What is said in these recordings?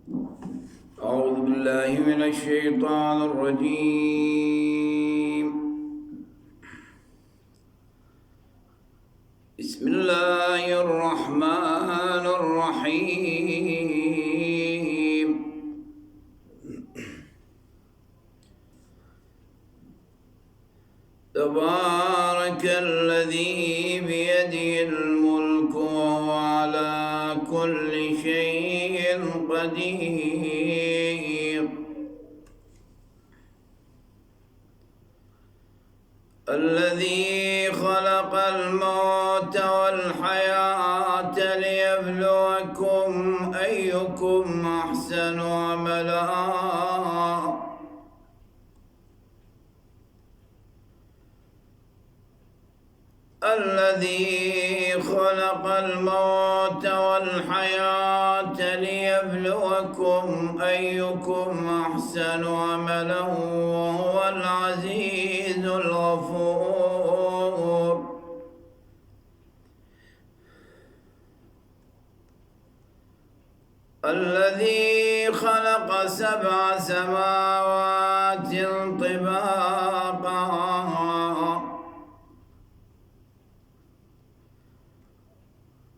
أعوذ بالله من الشيطان الرجيم. بسم الله الرحمن الرحيم. تبارك الذي بيده الملك وهو على كل شيء قدير. الذي خلق الموت والحياة ليبلوكم أيكم أحسن عملا. الذي خلق الموت والحياة ليبلوكم أيكم أحسن عملا وهو العزيز الغفور. الذي خلق 7 سماوات طباقا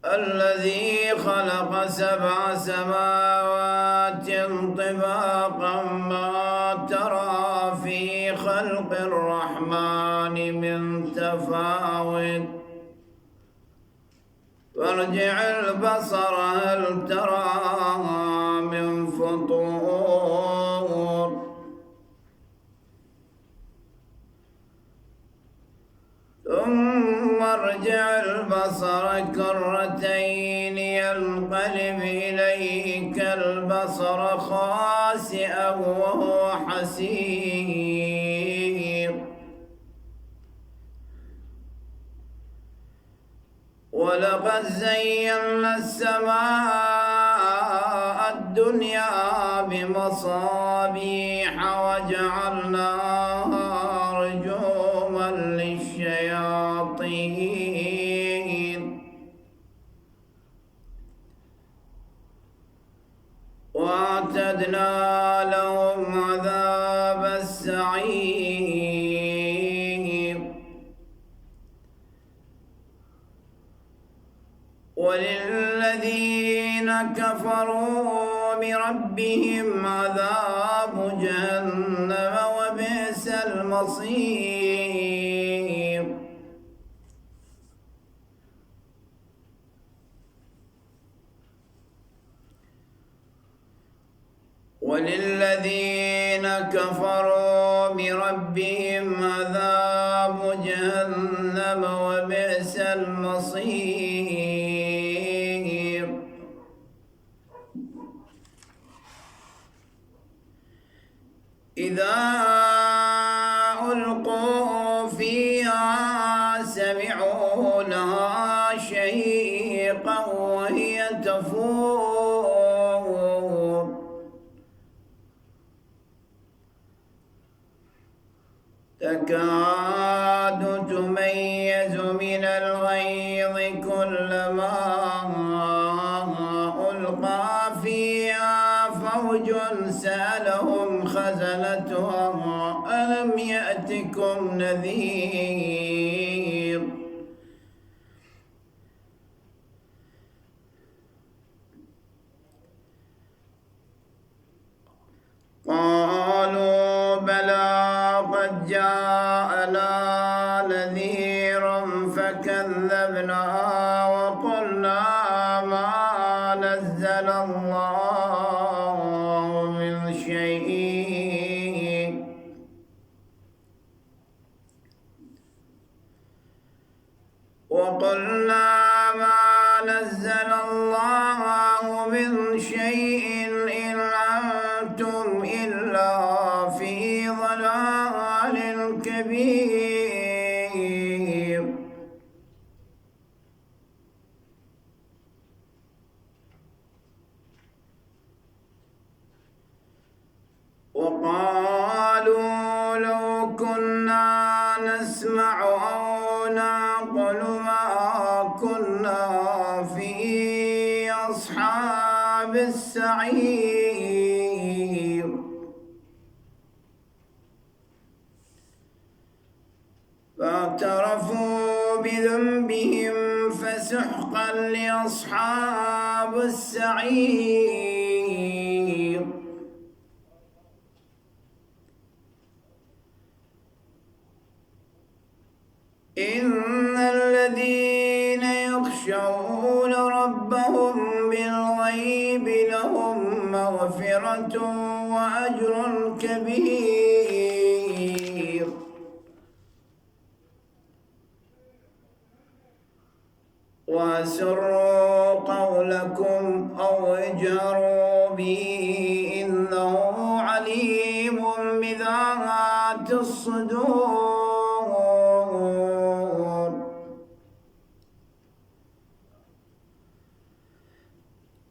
الذي خلق 7 سماوات طباقا ما ترى في خلق الرحمن من تفاوت فارجع البصر هل ترى من فطور. ثم ارجع البصر كرتين ينقلب إليك البصر خاسئا وهو حسير. ولقد زينا السماء الدنيا بمصابيح وجعلناها رجوما للشياطين واعتدنا لهم عذاب السعير. وللذين كفروا بربهم عذاب جهنم وبئس المصير. وللذين كفروا بربهم عذاب جهنم وبئس المصير. إذا ألقوا فيها سمعوا لها شهيقا وهي تفور تكاد تميز من الغيظ كلما ألقى فيها فوج سألهم خزنتها ألم يأتكم نذير. قالوا بلى قد جاءنا نذير فكذبنا وقلنا ما نزل الله من شيء إن أنتم إلا في ضلال كبير. وقالوا لو كنا نسمع أو نعقل ما كنا في أصحاب السعير. السعير فاعترفوا بذنبهم فسحقا لأصحاب السعير إن الذين يخشون ربهم بالغيب لهم مغفرة وأجر كبير وأسروا قولكم أو اجهروا به إنه عليم بذات الصدور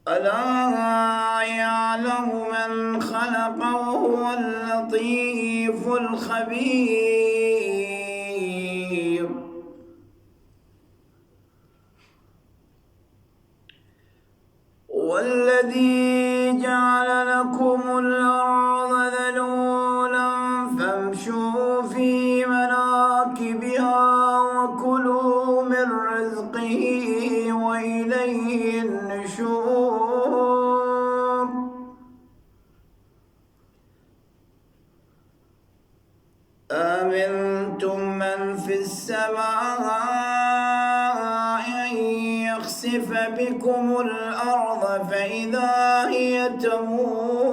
ألا يعلم من خلق وهو اللطيف الخبير والذي جعل لكم الأرض ذلولا فامشوا في مناكبها وكلوا من رزقه وإليه النشور أمنتم من في السماء أن يخسف بكم الأرض فإذا هي تمور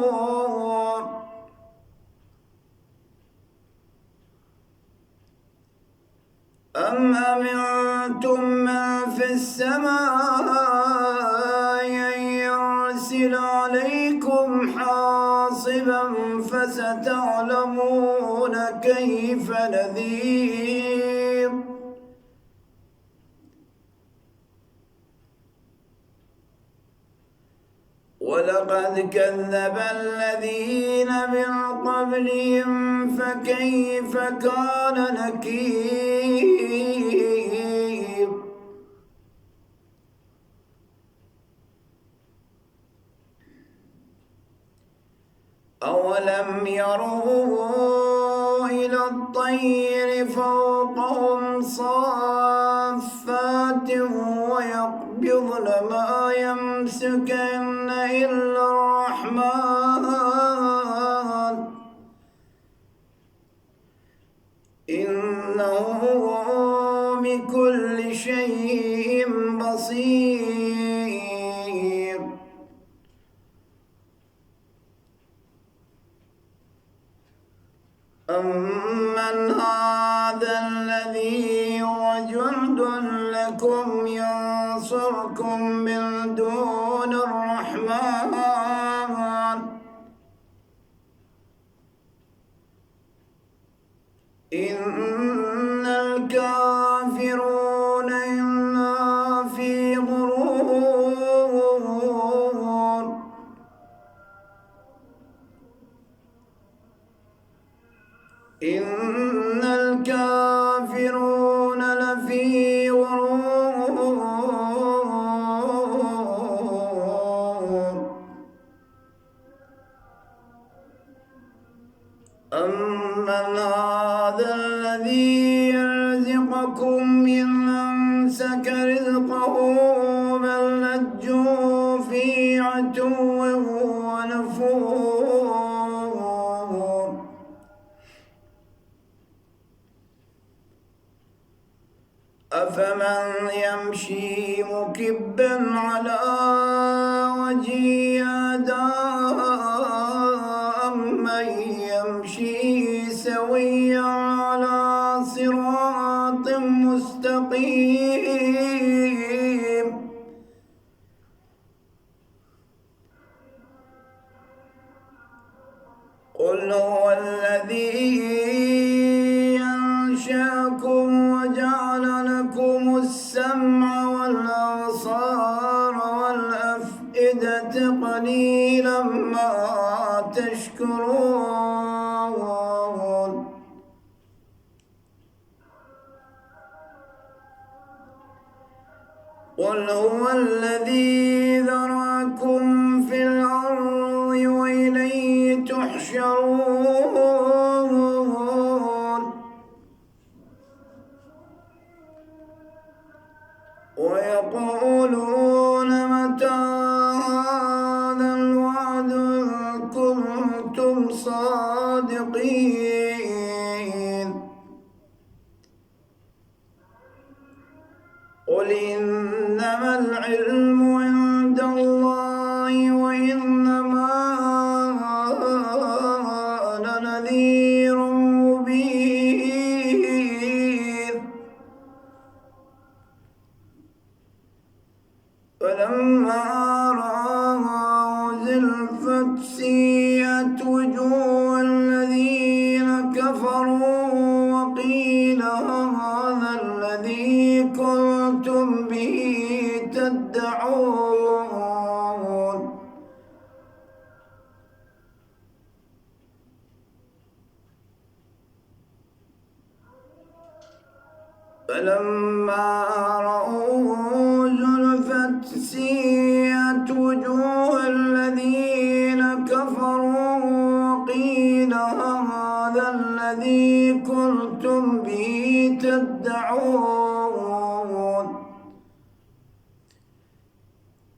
أم أمنتم من في السماء أن يرسل عليكم حاصبا فستعلمون كيف نذير ولقد كذب الذين من قبلهم فكيف كان نكير أولم يروا إلى الطير فوقهم صافات ويقبضن ما يمسكن إلا الرحمن إنه بكل شيء بصير أمن هذا الذي هو جند لكم ينصركم من دون الرحمن إن الكافرون إلا في غرور إن الكافرون لفي غرور أمن هذا الذي يرزقكم إن أمسك رزقه بل لجوا في عتو ونفور أفمن يمشي مكبا على وجهه أمن يمشي سويا على صراط مستقيم قل هو الذي أنشأكم وجعل لكم السمع والأبصار والأفئدة قليلا ما تشكرون قل هو الذي ذرأكم في الأرض الآخرين قل إنما العلم عند الله وإنما أنا نذير مبين فلما رأوا زلفت سيئت وجوه الذين كفروا وقيل هذا الذي كنتم به تدعون فلما رأوه زلفت سيئت وجوه الذين كفروا وقيل هذا الذي كنتم به تدعون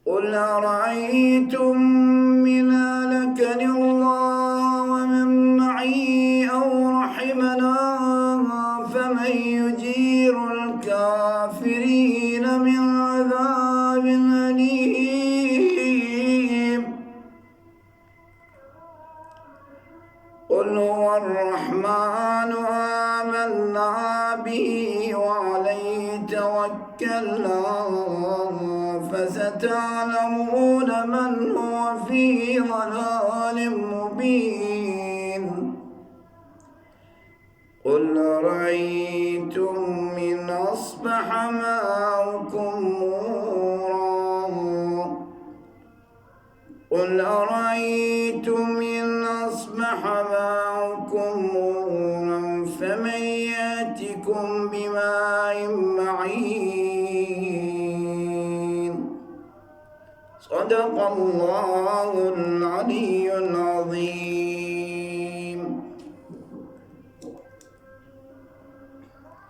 قل أرأيتم من أهلكني الله ومن معي أو رحمنا فمن يجير الكافرين من عذاب أليم قل هو الرحمن آمنا به وعليه توكلنا فستعلمون من هو في ضلال مبين قل رأيتم من أصبح ماؤكم مورا قل أرأيتم إن أصبح ماؤكم مورا فمن يأتكم بماء معين صدق الله العلي العظيم.